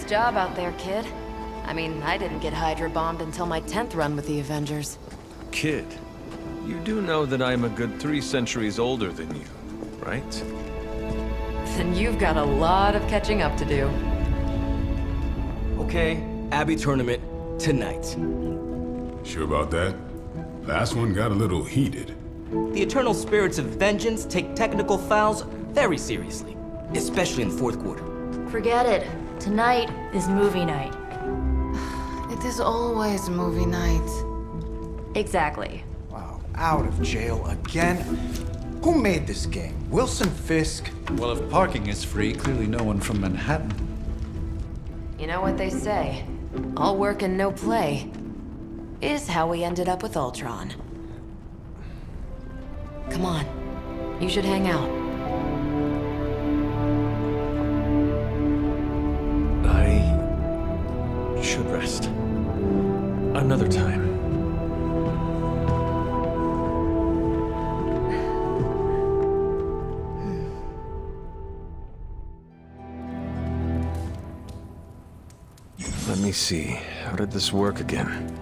job out there, kid. I mean, I didn't get Hydra bombed until my 10th run with the Avengers. Kid, you do know that I'm a good 3 centuries older than you, right? Then you've got a lot of catching up to do. Okay, Abbey tournament tonight. Sure about that? Last one got a little heated. The eternal spirits of vengeance take technical fouls very seriously, especially in the fourth quarter. Forget it. Tonight is movie night. It is always movie night. Exactly. Wow, out of jail again? Who made this game? Wilson Fisk? Well, if parking is free, clearly no one from Manhattan. You know what they say? All work and no play is how we ended up with Ultron. Come on. You should hang out. I should rest. Another time. Let me see. How did this work again?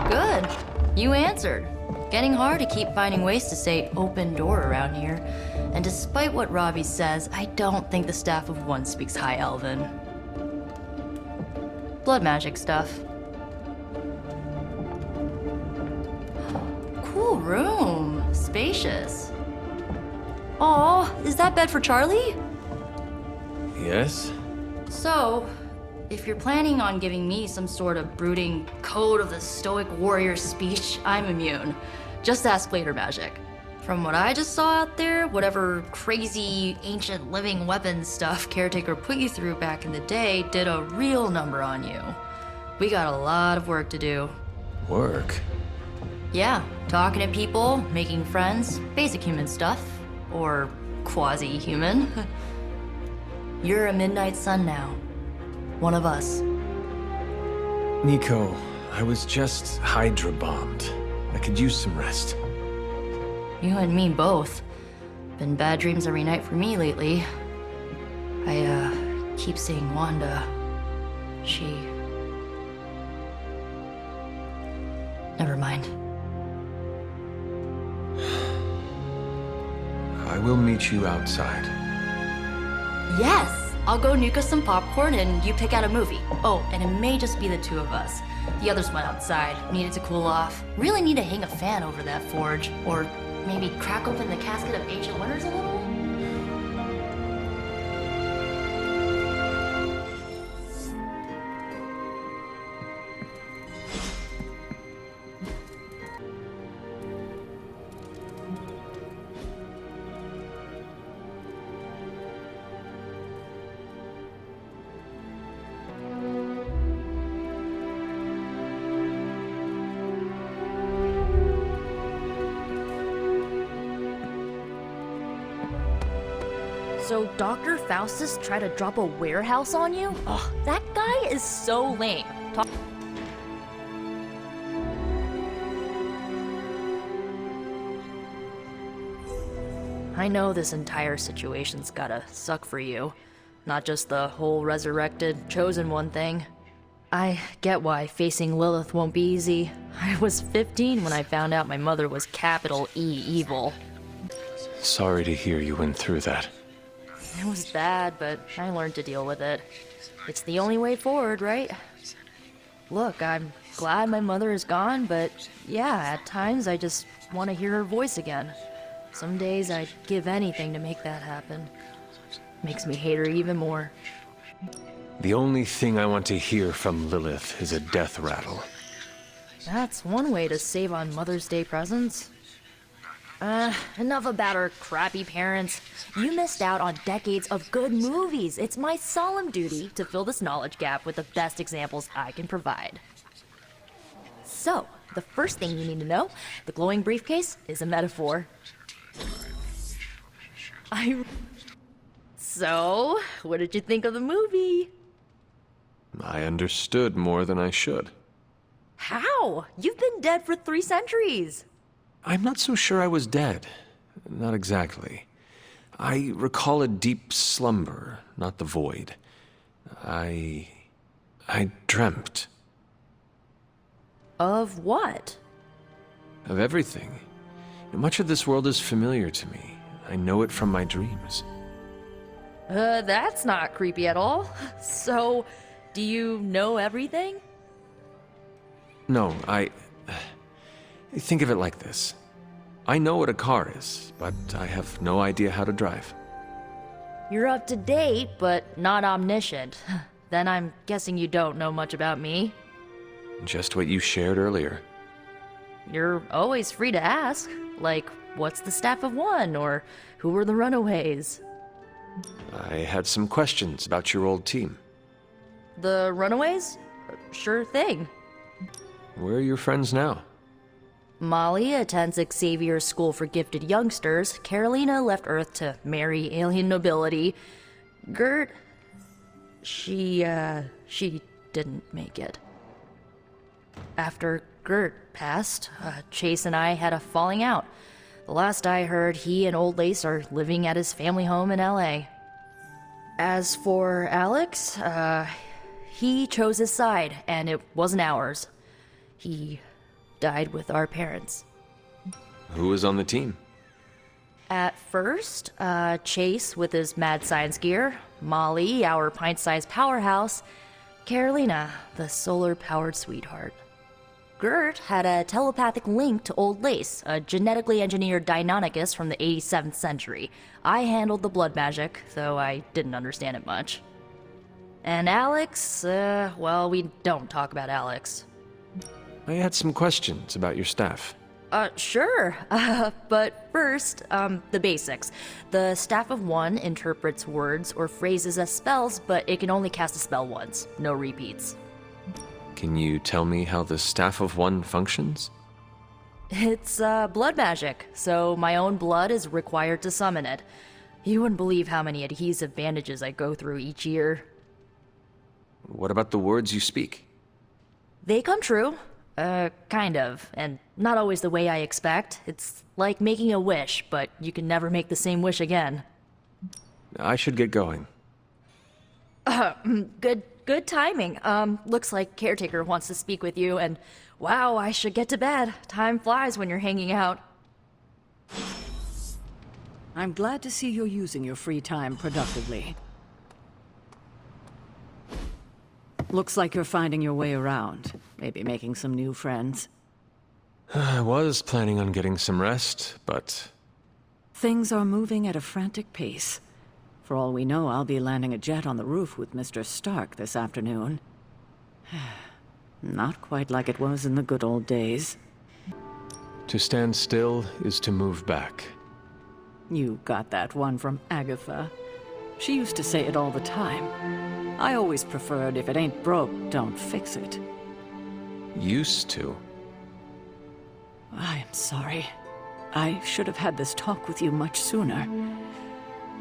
Good. You answered. Getting hard to keep finding ways to say open door around here. And despite what Robbie says, I don't think the staff of one speaks High Elven. Blood magic stuff. Cool room. Spacious. Aw, is that bed for Charlie? Yes? So, if you're planning on giving me some sort of brooding code of the stoic warrior speech, I'm immune. Just ask later, Magic. From what I just saw out there, whatever crazy ancient living weapons stuff Caretaker put you through back in the day did a real number on you. We got a lot of work to do. Work? Yeah, talking to people, making friends, basic human stuff. Or quasi-human. You're a Midnightsun now. One of us. Nico, I was just Hydra bombed. I could use some rest. You and me both. Been bad dreams every night for me lately. I, keep seeing Wanda. She... Never mind. I will meet you outside. Yes! I'll go nuke us some popcorn and you pick out a movie. Oh, and it may just be the two of us. The others went outside, needed to cool off. Really need to hang a fan over that forge. Or maybe crack open the casket of ancient wonders a little? So Dr. Faustus tried to drop a warehouse on you? Ugh, that guy is so lame. I know this entire situation's gotta suck for you. Not just the whole resurrected, chosen one thing. I get why facing Lilith won't be easy. I was 15 when I found out my mother was capital E evil. Sorry to hear you went through that. It was bad, but I learned to deal with it. It's the only way forward, right? Look, I'm glad my mother is gone, but yeah, at times I just want to hear her voice again. Some days I'd give anything to make that happen. Makes me hate her even more. The only thing I want to hear from Lilith is a death rattle. That's one way to save on Mother's Day presents. Enough about our crappy parents. You missed out on decades of good movies. It's my solemn duty to fill this knowledge gap with the best examples I can provide. So, the first thing you need to know, the glowing briefcase is a metaphor. So, what did you think of the movie? I understood more than I should. How? You've been dead for 3 centuries. I'm not so sure I was dead. Not exactly. I recall a deep slumber, not the void. I dreamt. Of what? Of everything. Much of this world is familiar to me. I know it from my dreams. That's not creepy at all. So, do you know everything? No, think of it like this. I know what a car is, but I have no idea how to drive. You're up to date, but not omniscient. Then I'm guessing you don't know much about me. Just what you shared earlier. You're always free to ask. Like, what's the staff of one? Or who were the runaways? I had some questions about your old team. The runaways? Sure thing. Where are your friends now? Molly attends Xavier's School for Gifted Youngsters. Carolina left Earth to marry alien nobility. Gert... She didn't make it. After Gert passed, Chase and I had a falling out. The last I heard, he and Old Lace are living at his family home in LA. As for Alex, he chose his side, and it wasn't ours. He died with our parents. Who was on the team? At first, Chase with his mad science gear, Molly, our pint-sized powerhouse, Carolina, the solar-powered sweetheart. Gert had a telepathic link to Old Lace, a genetically engineered Deinonychus from the 87th century. I handled the blood magic, though I didn't understand it much. And Alex, well, we don't talk about Alex. I had some questions about your staff. Sure. But first, the basics. The Staff of One interprets words or phrases as spells, but it can only cast a spell once. No repeats. Can you tell me how the Staff of One functions? It's, blood magic, so my own blood is required to summon it. You wouldn't believe how many adhesive bandages I go through each year. What about the words you speak? They come true. Kind of, and not always the way I expect. It's like making a wish, but you can never make the same wish again. I should get going. Good timing. Looks like Caretaker wants to speak with you, and wow, I should get to bed. Time flies when you're hanging out. I'm glad to see you're using your free time productively. Looks like you're finding your way around. Maybe making some new friends. I was planning on getting some rest, but... Things are moving at a frantic pace. For all we know, I'll be landing a jet on the roof with Mr. Stark this afternoon. Not quite like it was in the good old days. To stand still is to move back. You got that one from Agatha. She used to say it all the time. I always preferred if it ain't broke, don't fix it. Used to? I am sorry. I should have had this talk with you much sooner.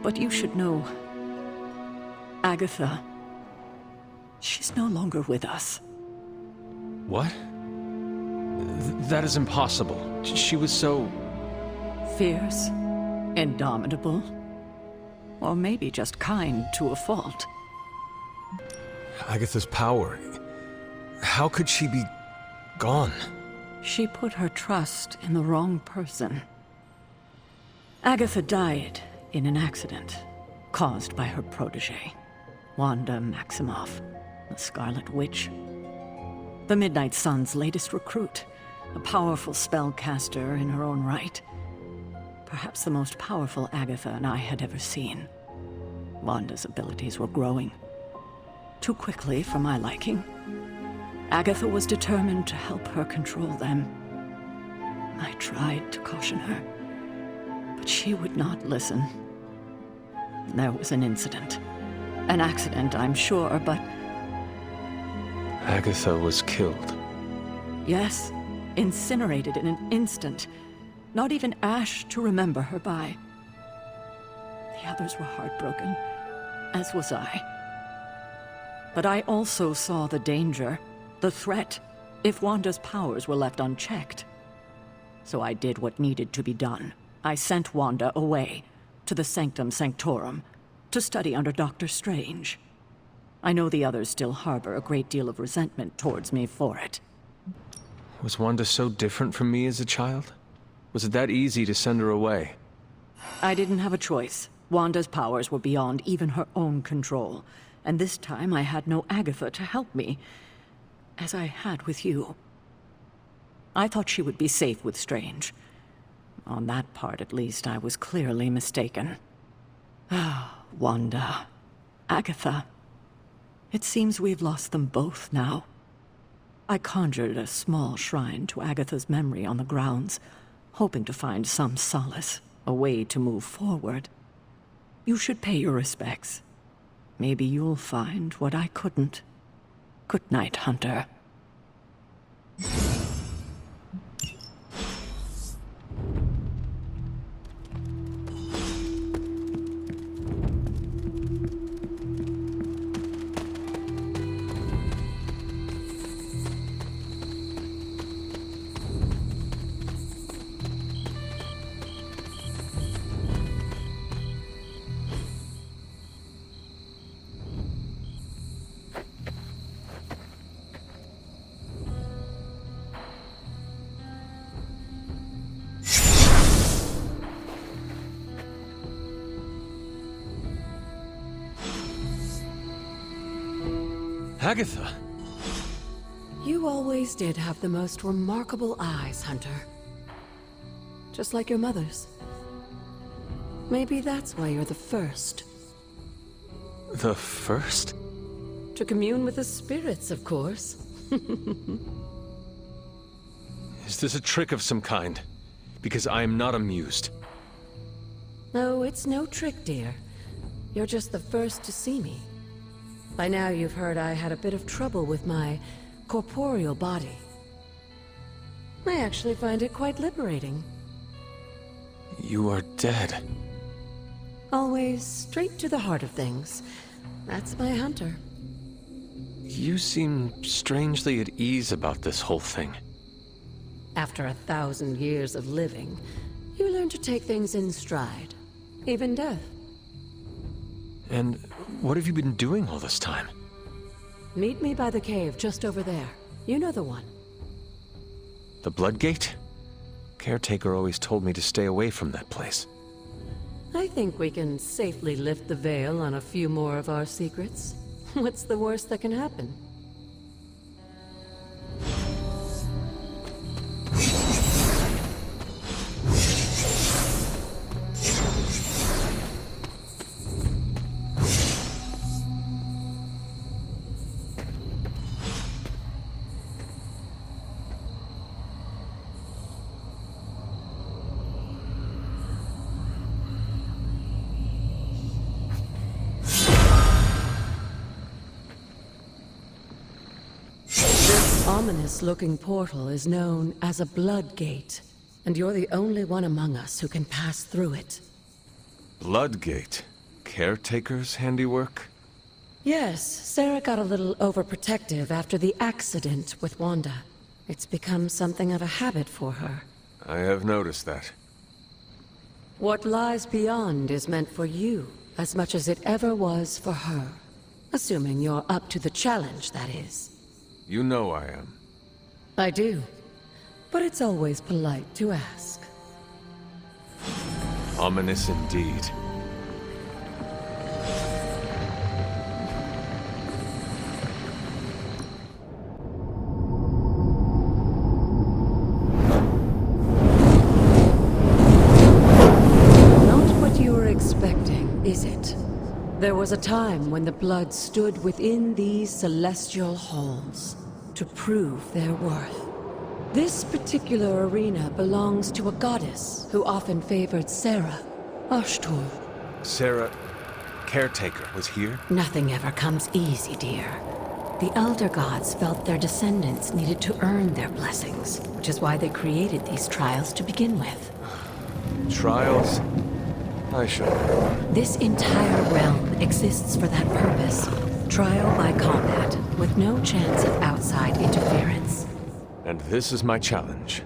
But you should know... Agatha... She's no longer with us. What? That is impossible. She was so... Fierce, indomitable, or maybe just kind to a fault. Agatha's power... How could she be... gone? She put her trust in the wrong person. Agatha died in an accident caused by her protege, Wanda Maximoff, the Scarlet Witch. The Midnightsuns' latest recruit, a powerful spellcaster in her own right. Perhaps the most powerful Agatha and I had ever seen. Wanda's abilities were growing. Too quickly for my liking. Agatha was determined to help her control them. I tried to caution her, But she would not listen. There was an incident. An accident, I'm sure, but Agatha was killed. yes, incinerated in an instant. Not even ash to remember her by. The others were heartbroken, as was I. But I also saw the danger, the threat, if Wanda's powers were left unchecked. So I did what needed to be done. I sent Wanda away, to the Sanctum Sanctorum, to study under Doctor Strange. I know the others still harbor a great deal of resentment towards me for it. Was Wanda so different from me as a child? Was it that easy to send her away? I didn't have a choice. Wanda's powers were beyond even her own control, and this time I had no Agatha to help me, as I had with you. I thought she would be safe with Strange. On that part, at least, I was clearly mistaken. Ah, Wanda. Agatha. It seems we've lost them both now. I conjured a small shrine to Agatha's memory on the grounds, hoping to find some solace, a way to move forward. You should pay your respects. Maybe you'll find what I couldn't. Good night, Hunter. Agatha! You always did have the most remarkable eyes, Hunter. Just like your mother's. Maybe that's why you're the first. The first? To commune with the spirits, of course. Is this a trick of some kind? Because I am not amused. No, it's no trick, dear. You're just the first to see me. By now you've heard I had a bit of trouble with my corporeal body. I actually find it quite liberating. You are dead. Always straight to the heart of things. That's my Hunter. You seem strangely at ease about this whole thing. After 1,000 years of living, you learn to take things in stride. Even death. And what have you been doing all this time? Meet me by the cave just over there. You know the one. The Bloodgate? Caretaker always told me to stay away from that place. I think we can safely lift the veil on a few more of our secrets. What's the worst that can happen? Ominous-looking portal is known as a Bloodgate, and you're the only one among us who can pass through it. Bloodgate? Caretaker's handiwork? Yes, Sarah got a little overprotective after the accident with Wanda. It's become something of a habit for her. I have noticed that. What lies beyond is meant for you, as much as it ever was for her. Assuming you're up to the challenge, that is. You know I am. I do. But it's always polite to ask. Ominous indeed. Not what you were expecting, is it? There was a time when the blood stood within these celestial halls to prove their worth. This particular arena belongs to a goddess who often favored Sarah, Ashtur. Sarah, caretaker, was here? Nothing ever comes easy, dear. The Elder Gods felt their descendants needed to earn their blessings, which is why they created these trials to begin with. Trials? I should. This entire realm exists for that purpose. Trial by combat, with no chance of outside interference. And this is my challenge.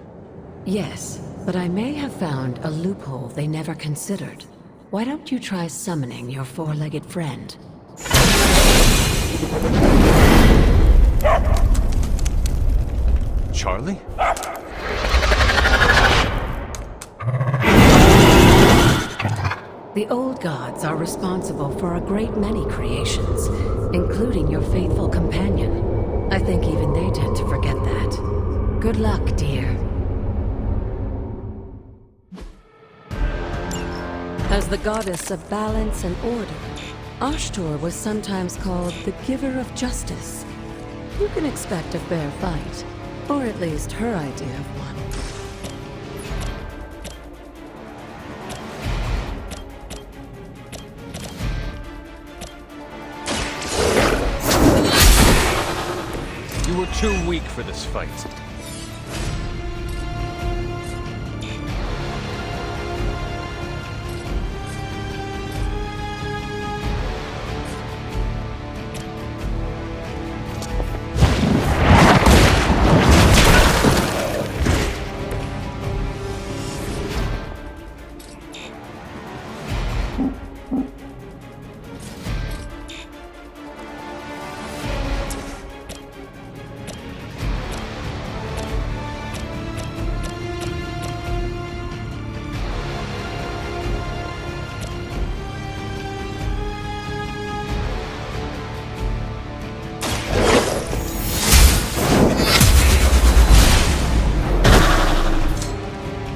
Yes, but I may have found a loophole they never considered. Why don't you try summoning your four-legged friend? Charlie? The old gods are responsible for a great many creations, including your faithful companion. I think even they tend to forget that. Good luck, dear. As the goddess of balance and order, Ashtur was sometimes called the giver of justice. You can expect a fair fight, or at least her idea of one. You were too weak for this fight.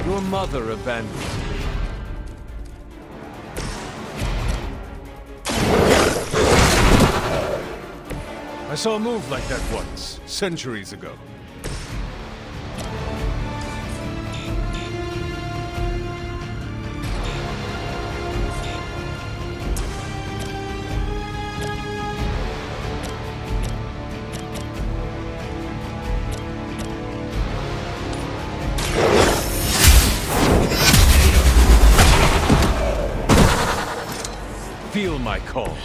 Your mother abandoned you. I saw a move like that once, centuries ago. Feel my call.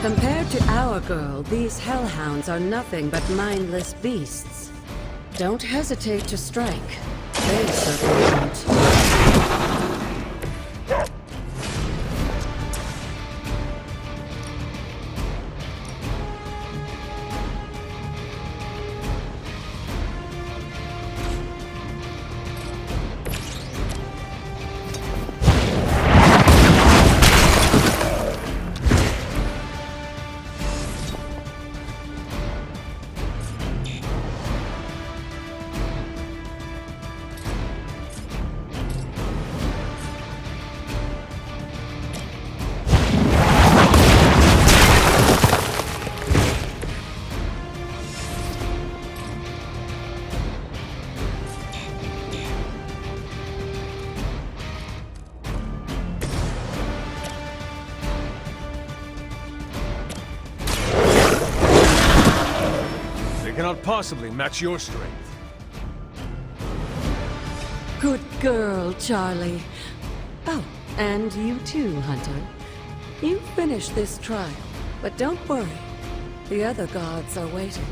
Compared to our girl, these hellhounds are nothing but mindless beasts. Don't hesitate to strike. They certainly won't. Cannot possibly match your strength. Good girl, Charlie. Oh, and you too, Hunter. You finished this trial, but don't worry. The other gods are waiting.